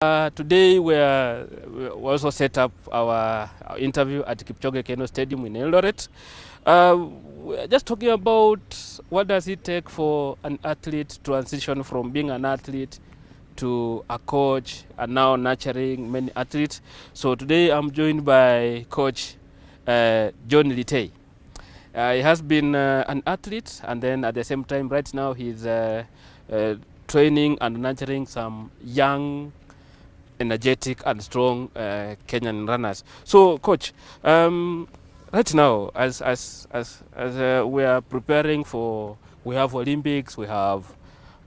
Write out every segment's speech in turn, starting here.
Today we also set up our interview at Kipchoge Keno Stadium in Eldoret. We're just talking about what does it take for an athlete to transition from being an athlete to a coach and now nurturing many athletes. So today I'm joined by Coach John Litei. He has been an athlete, and then at the same time right now he's training and nurturing some young, energetic and strong Kenyan runners. So, Coach, right now, as we are preparing for, we have Olympics, we have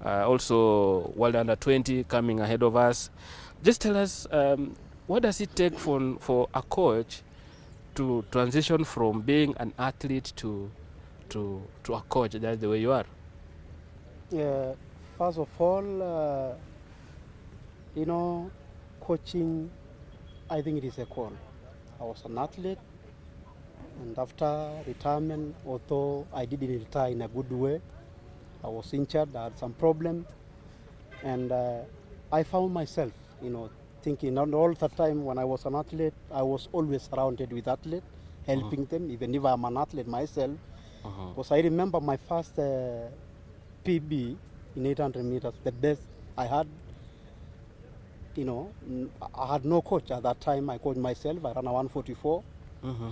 also World Under 20 coming ahead of us. Just tell us, what does it take for a coach to transition from being an athlete to a coach? That's the way you are. Yeah, first of all, coaching, I think it is a call. I was an athlete, and after retirement, although I didn't retire in a good way, I was injured, I had some problem, and I found myself, thinking, and all the time when I was an athlete, I was always surrounded with athletes, helping them, even if I'm an athlete myself. Because I remember my first PB in 800 meters, the best I had. I had no coach at that time. I coached myself. I ran a 144.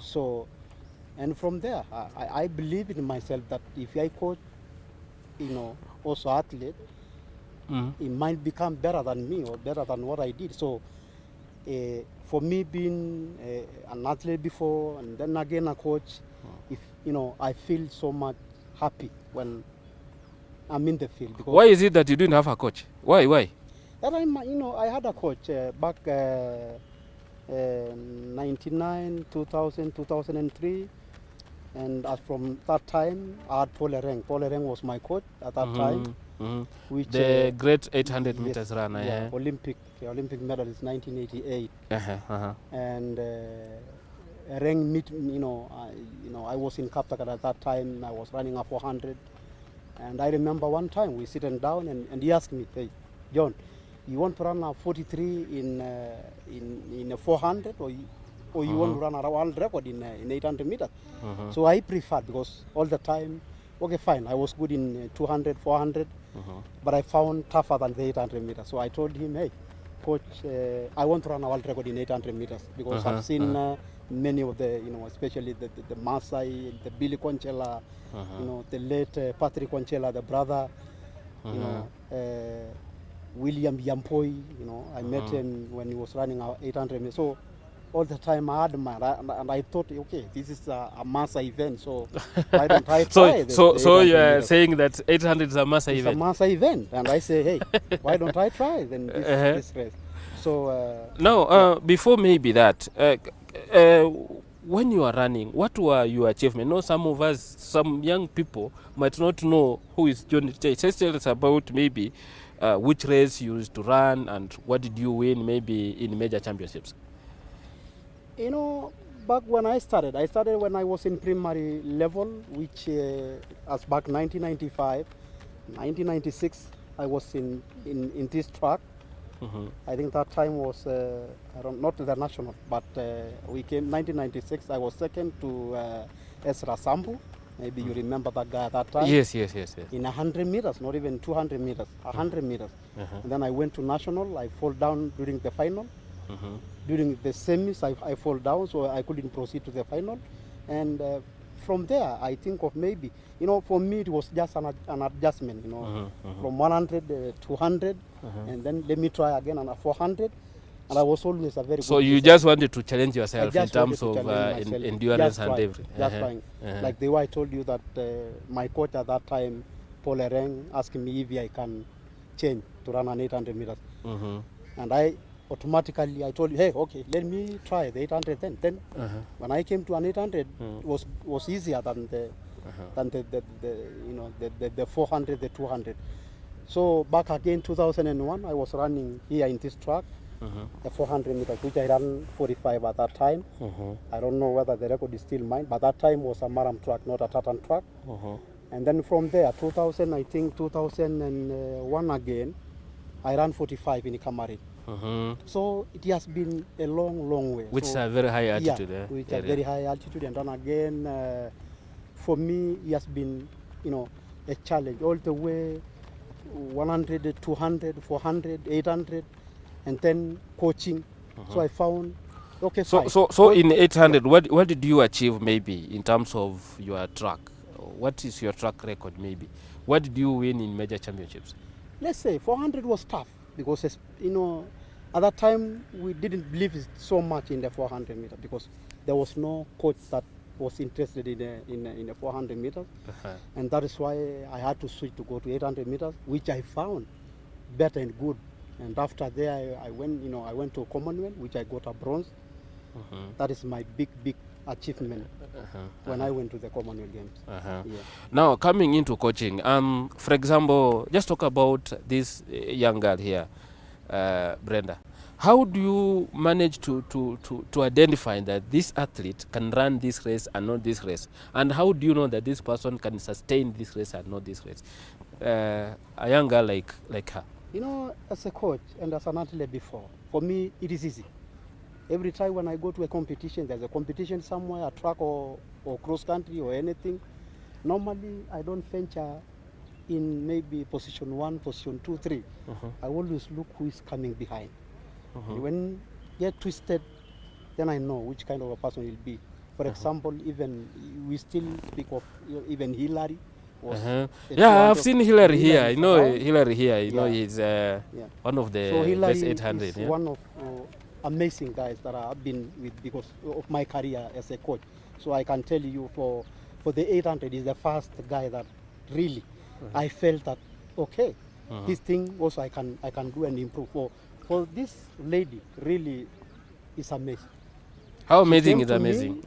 So, and from there, I believe in myself that if I coach, also athlete, it might become better than me or better than what I did. So, for me being an athlete before and then again a coach, I feel so much happy when I'm in the field. Because why is it that you didn't have a coach? Why? That I had a coach back 99, 2000, 2003, and as from that time, I had Paul Ereng. Paul Ereng was my coach at that time. Which, the great 800 meters runner. Yeah, Olympic medalist 1988. And Ereng I was in Kaptagat at that time. I was running a 400, and I remember one time we sitting down and he asked me, "Hey, John, you want to run a 43 in a 400 or you want to run a world record in 800 meters? So I preferred, because all the time, okay, fine, I was good in 200, 400, but I found tougher than the 800 meters. So I told him, hey, coach, I want to run a world record in 800 meters because I've seen many of the, especially the Masai, the Billy Conchela, the late Patrick Conchela, the brother, William Yampoi, I met him when he was running 800 meters. So all the time I admired, and I thought, okay, this is a Massa event, so why don't I try? So you are saying that 800 is a Massa event? It's a Massa event, and I say, hey, why don't I try then this race? So now, before maybe that, when you are running, what were your achievements? Some of us, some young people might not know who is John Litei. Tell us about maybe which race you used to run and what did you win maybe in major championships? Back when I started when I was in primary level, which as back 1995, 1996, I was in this track. I think that time was, not the national, but we came 1996, I was second to Ezra Sambu. Maybe you remember that guy at that time. Yes. In 100 meters, not even 200 meters, 100 meters. And then I went to national. I fall down during the final. During the semis, I fall down, so I couldn't proceed to the final. And from there, I think of maybe, for me, it was just an adjustment, from 100 to 100. And then let me try again on a 400. And I was always a very good. So you just wanted to challenge yourself in terms of endurance and everything. Just trying. Like the way I told you that my coach at that time, Paul Ereng, asked me if I can change to run an 800 meters. And I automatically, I told you, hey, okay, let me try the 800 then. Then when I came to an 800, it was easier than the 400, the 200. So back again, 2001, I was running here in this track. The 400 meters, which I ran 45 at that time. I don't know whether the record is still mine, but that time was a Maram track, not a Tartan track. And then from there, 2001 again, I ran 45 in Kamarin. So it has been a long way. Which so, is a very high altitude. Yeah, which are very high altitude. And then again, for me, it has been, a challenge all the way 100, 200, 400, 800, and then coaching. So I found, okay, So, fine. so in 800, what did you achieve maybe in terms of your track? What is your track record maybe? What did you win in major championships? Let's say 400 was tough because, at that time we didn't believe so much in the 400 meter because there was no coach that was interested in the 400 meters. And that is why I had to switch to go to 800 meters, which I found better and good. And after there, I went to Commonwealth, which I got a bronze. That is my big achievement when I went to the Commonwealth Games. Yeah. Now, coming into coaching, for example, just talk about this young girl here, Brenda. How do you manage to identify that this athlete can run this race and not this race? And how do you know that this person can sustain this race and not this race? A young girl like her. As a coach and as an athlete before, for me, it is easy. Every time when I go to a competition, there's a competition somewhere, a track or cross country or anything, normally I don't venture in maybe position 1, position 2, 3. I always look who is coming behind. When get twisted, then I know which kind of a person he'll be. For example, even we still speak of even Hillier. Yeah, I've seen Hillier here. Hillier here. He's one of the best 800. Is one of amazing guys that I've been with because of my career as a coach. So I can tell you for the 800 is the first guy that really I felt that okay, this thing also I can do and improve. For this lady, really is amazing. How amazing is amazing?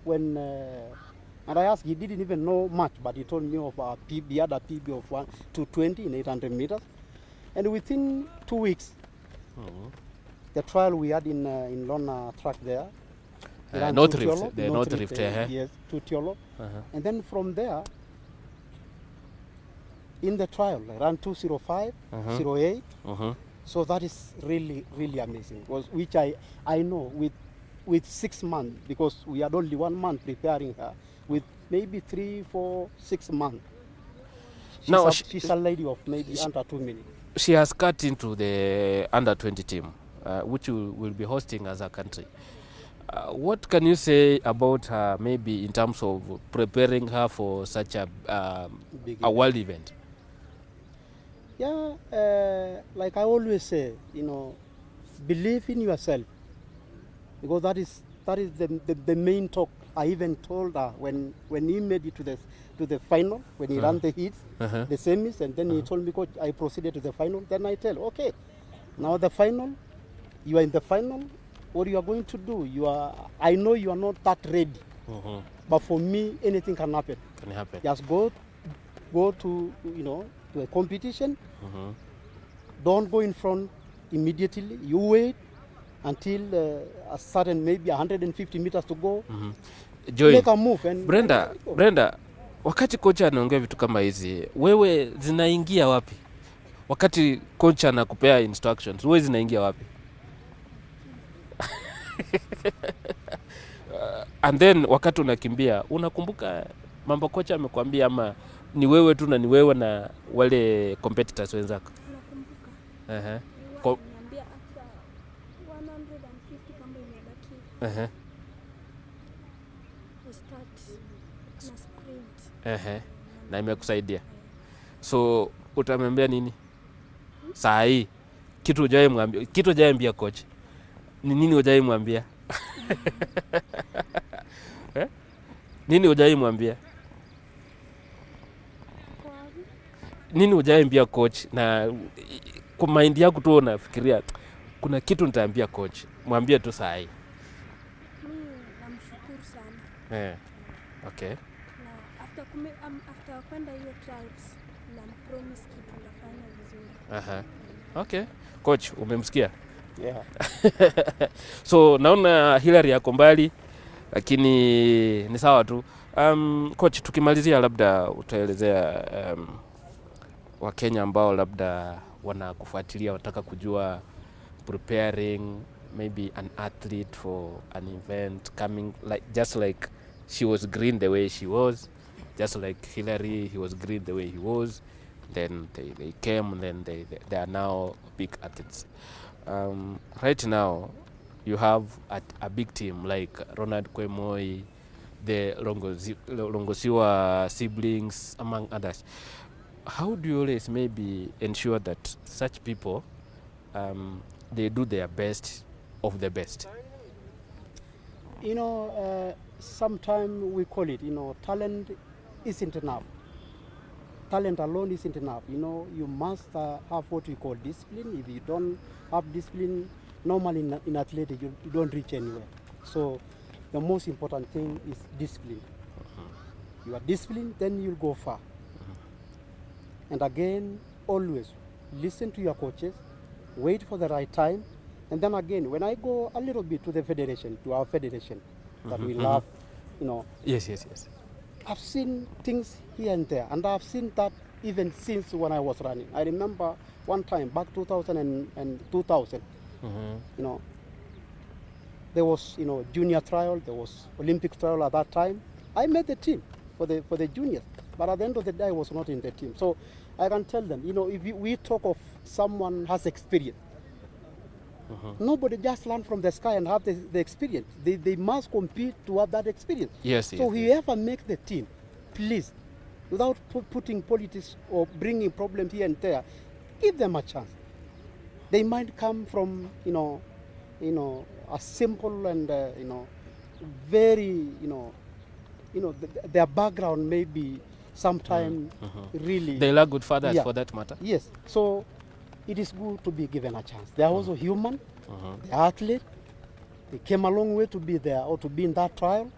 When and I asked, he didn't even know much, but he told me of a PB, he had a PB of 220 in 800 meters, and within 2 weeks, the trial we had in Lona track there, North Rift, yes, to Tiolo, and then from there. In the trial, I ran 2:05, 08. So that is really, really amazing. Which I know with 6 months, because we had only 1 month preparing her, with maybe 3, 4, 6 months. She's a lady of maybe under 2 minutes. She has cut into the under 20 team, which will be hosting as a country. What can you say about her, maybe in terms of preparing her for such a world event? Yeah, like I always say, believe in yourself, because that is the main talk. I even told her when he made it to the final, when he ran the heats, the semis, and then he told me, Coach, I proceeded to the final. Then I tell, okay, now the final, you are in the final. What you are going to do? I know you are not that ready, but for me, anything can happen. Just go to to a competition. Don't go in front immediately. You wait until a certain maybe 150 meters to go. Joy, make a move and Brenda, wakati kocha anaongea vitu kama hizi, wewe zinaingia wapi? Wakati kocha anakupea instructions, wewe zinaingia wapi? And then wakati unakimbia, unakumbuka mambo kocha amekwambia ama ni wewe tu na ni wewe na wale competitors wenzako? Nakumbuka. Niambia after 150 kama imebaki. Start na sprint. Na imekusaidia. So utamwambia nini? Saa hii kitu hujawahi coach. Ni nini hujawahi mwambia? Nini hujawahi mwambia? Nini hujawahi coach na kwa mind yako tu unafikiria kuna kitu nitaambia coach? Mwambie tu saa hii. Namshukuru sana. Okay. Na after kwenda hiyo trials na promise kitu nafanya vizuri. Okay. Coach, umemsikia? Yeah. So naona Hillier yako mbali lakini ni sawa tu. Coach, tukimalizia labda utaelezea Wakenya ambao labda wanakufuatilia wataka kujua preparing maybe an athlete for an event, coming just like she was green the way she was, just like Hillier, he was green the way he was. Then they came, and then they are now big athletes. Right now, you have a big team like Ronald Kwemoi, the Longosiwa siblings, among others. How do you always maybe ensure that such people they do their best of the best? Sometimes we call it, talent isn't enough. Talent alone isn't enough. You must have what we call discipline. If you don't have discipline, normally in athletics, you don't reach anywhere. So the most important thing is discipline. You are disciplined, then you'll go far. And again, always listen to your coaches, wait for the right time. And then again, when I go a little bit to the federation, to our federation, that we love, Yes. I've seen things here and there, and I've seen that even since when I was running. I remember one time, back 2000 and 2000, there was, junior trial, there was Olympic trial at that time. I made the team for the juniors, but at the end of the day, I was not in the team. So I can tell them, if we talk of someone has experience, nobody just land from the sky and have the experience. They must compete to have that experience. Yes. So whoever make the team, please, without putting politics or bringing problems here and there, give them a chance. They might come from, a simple and, very, their background may be sometimes really... They lack good fathers for that matter. Yes. So it is good to be given a chance. They are also human. They are athletes. They came a long way to be there or to be in that trial.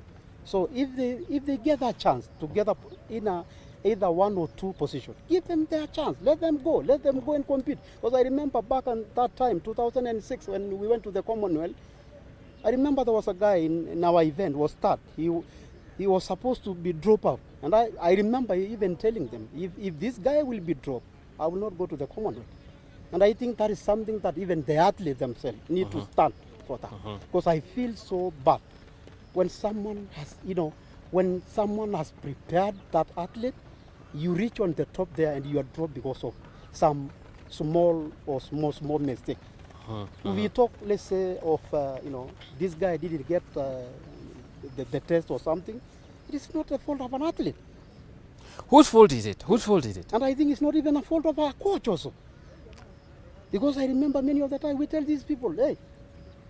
So if they get that chance to get up in either one or two positions, give them their chance. Let them go. Let them go and compete. Because I remember back at that time, 2006, when we went to the Commonwealth, I remember there was a guy in our event, was start. He was supposed to be dropped out. And I remember even telling them, if this guy will be dropped, I will not go to the Commonwealth. And I think that is something that even the athletes themselves need to stand for that. Because I feel so bad when someone has, when someone has prepared that athlete, you reach on the top there and you are dropped because of some small mistake. If we talk, let's say, of, this guy didn't get the test or something, it is not the fault of an athlete. Whose fault is it? And I think it's not even a fault of our coach also. Because I remember many of the time we tell these people, hey,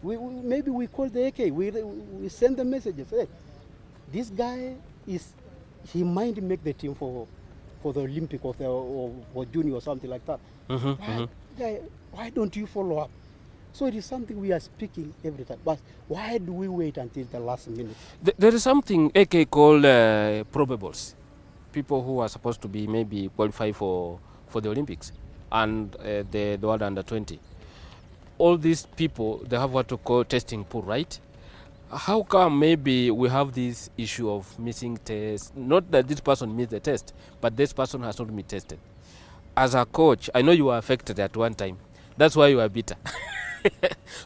maybe we call the AK, we send them messages, hey, this guy he might make the team for the Olympic or for junior or something like that. Why don't you follow up? So it is something we are speaking every time. But why do we wait until the last minute? There is something AK called probables. People who are supposed to be maybe qualified for the Olympics and the World Under 20. All these people, they have what to call testing pool, right? How come maybe we have this issue of missing tests? Not that this person missed the test, but this person has not been tested. As a coach, I know you were affected at one time. That's why you are bitter.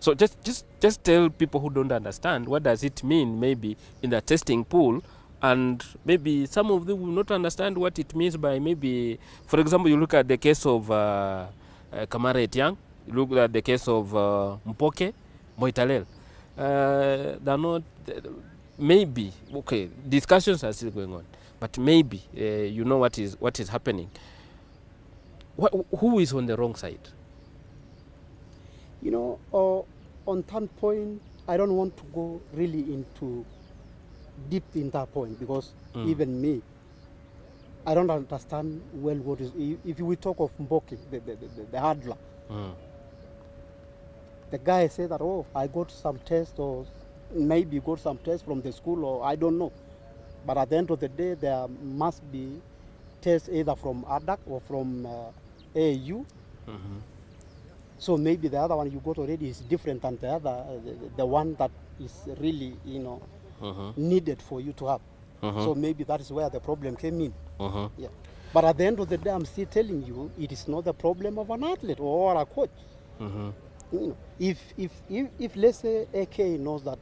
So just tell people who don't understand, what does it mean maybe in the testing pool, and maybe some of them will not understand what it means by maybe, for example, you look at the case of Kamara Etiang, you look at the case of Mpoke, Moitalel. They're not, maybe, okay, discussions are still going on, but maybe you know what is happening. Who is on the wrong side? On that point, I don't want to go really into deep in that point, because even me, I don't understand well what is. If we talk of Mboki, the hurdler, the guy said that, oh, I got some test, or maybe got some test from the school, or I don't know. But at the end of the day, there must be tests either from ADAC or from AAU. So maybe the other one you got already is different than the other, the one that is really, needed for you to have. So maybe that is where the problem came in. Yeah. But at the end of the day, I'm still telling you, it is not the problem of an athlete or a coach. You know, if let's say AK knows that,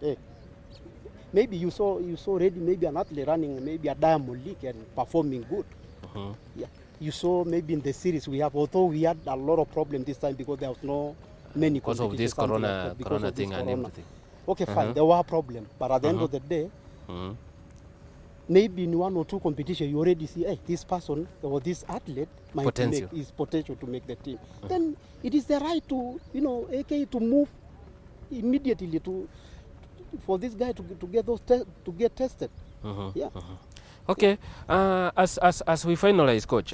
maybe you saw already maybe an athlete running maybe a Diamond League and performing good. Yeah, you saw maybe in the series we have, although we had a lot of problems this time because there was no many Because of this competitions, something like corona, that, because corona of this thing and corona. everything. Okay, fine, there were problems, but at the end of the day, maybe in 1 or 2 competitions you already see, hey, this person or this athlete might Potential. make his potential to make the team. Then it is the right to, you know, AK to move immediately for this guy to get those to get tested. Yeah. Okay, as we finalize, coach,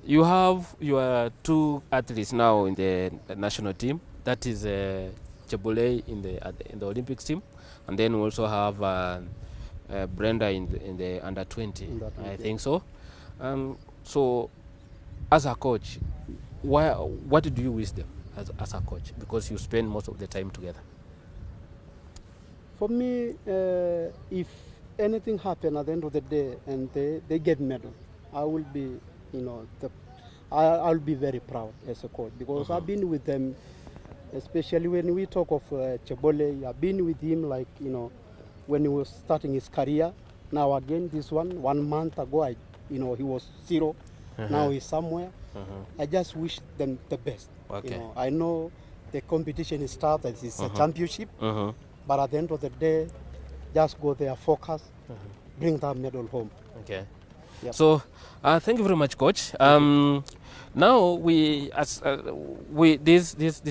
you have your 2 athletes now in the national team. That is Chebule in the Olympics team, and then we also have Brenda in the under 20. I think so. So, as a coach, what do you wish them as a coach? Because you spend most of the time together. For me, if anything happen at the end of the day and they get medal, I will be, you know, I'll be very proud as a coach, because I've been with them, especially when we talk of Chebole. I've been with him, like, you know, when he was starting his career. Now again, this 1 month ago, you know, he was 0. Now he's somewhere. I just wish them the best. Okay. You know, I know the competition is tough, that it's a championship, but at the end of the day, just go there, focus, bring that medal home. Okay. Yep. So, thank you very much, coach. Now this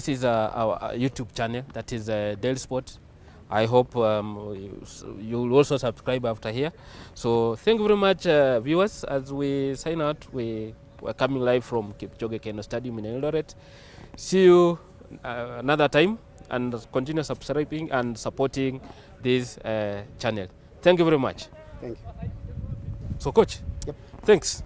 is our YouTube channel, that is Daily Sport. I hope you will also subscribe after here. So thank you very much, viewers. As we sign out, we're coming live from Kipchoge Keino Stadium in Eldoret. See you another time, and continue subscribing and supporting this channel. Thank you very much. Thank you. So, coach, Yep. thanks.